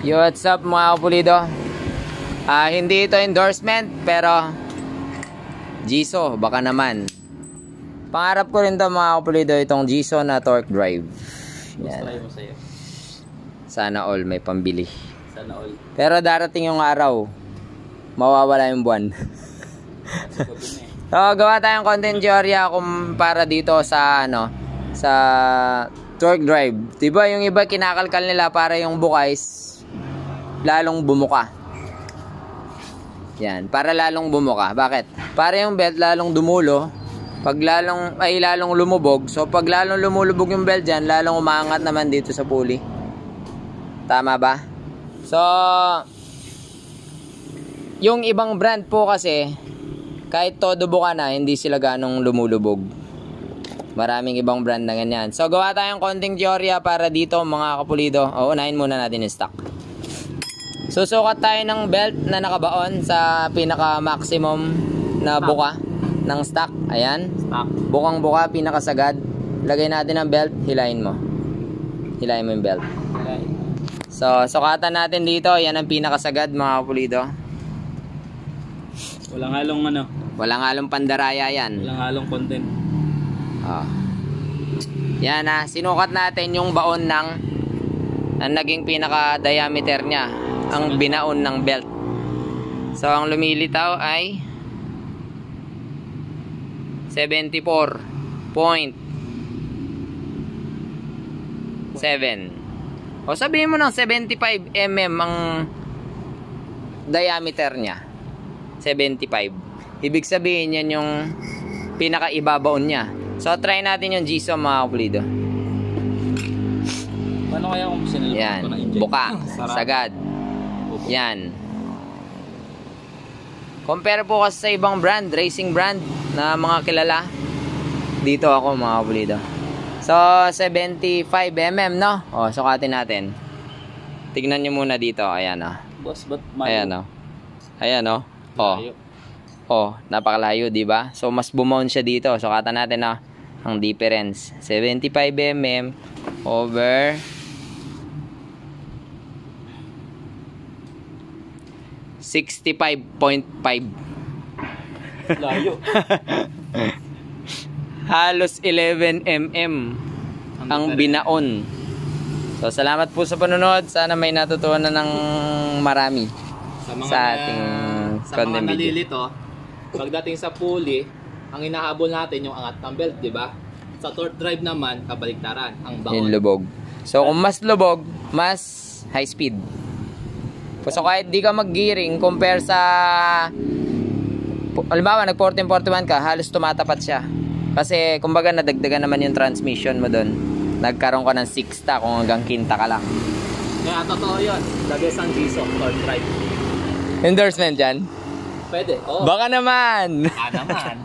Yo, what's up mga kapulido? Hindi ito endorsement, pero Jiso, baka naman. Pangarap ko rin to mga kapulido, itong Jiso na torque drive. Yan. Sana all may pambili. Sana all. Pero darating yung araw, mawawala yung buwan. So, gawa tayong content teorya kung para dito sa sa torque drive. Diba yung iba kinakalkal nila para yung bukais lalong bumuka. Yan, para lalong bumuka. Bakit? Para yung belt lalong dumulo, pag lalong lumubog. So pag lalong lumulubog yung belt diyan, lalong umaangat naman dito sa pulley. Tama ba? So yung ibang brand po kasi kahit todo buka na, hindi sila ganong lumulubog. Maraming ibang brand na ganyan. So gawa tayong konting teorya para dito mga kapulido. Unahin muna natin yung stock. Susukat tayo ng belt na nakabaon sa pinaka maximum na buka ng stock. Ayan. Stock. Bukang buka, pinakasagad. Lagay natin ang belt, hilahin mo. Hilahin mo yung belt. Okay. So sukatan natin dito. Yan ang pinakasagad mga kapulido. Walang halong Walang halong pandaraya yan. Walang halong content. Yan sinukat natin yung baon ng naging pinaka diameter niya, ang binaon ng belt. So ang lumilitaw ay 74.7. O sabihin mo ng 75 mm ang diameter niya. 75. Ibig sabihin yan yung pinaka ibabaon niya. So try natin yung Jiso mga kapulido. Paano kaya kung sinilip yan, ko na inject? buka, sagad. Yan. Compare po kasi sa ibang brand, racing brand na mga kilala. Dito ako mga kapulido. So 75 mm no? Sukatin natin. Tignan nyo muna dito. Ayan Boss, ba't mayo? Ayan napakalayo, di ba? So mas bumount siya dito. Sukatan natin ang difference. 75 mm over 65.5. Layo. Halos 11 mm ang binaon. So salamat po sa panonood. Sana may natutunan ng marami sa ating content video. Nalilito, pagdating sa pulley, ang inahabol natin yung angat ng belt, di ba? Sa torque drive naman, kabaliktaran, ang baon. Yung lubog. So kung mas lubog, mas high speed. So kahit di ka mag-gearing compare sa halimbawa nag 1441 ka, halos tumatapat siya. Kasi kumbaga nadagdagan naman yung transmission mo doon. Nagkaroon ka ng 6ta kung hanggang quinta ka lang. Kaya totoo yun, the best ang Jiso torque drive. Endorsement dyan? Pwede, oo. Baka naman. Naman.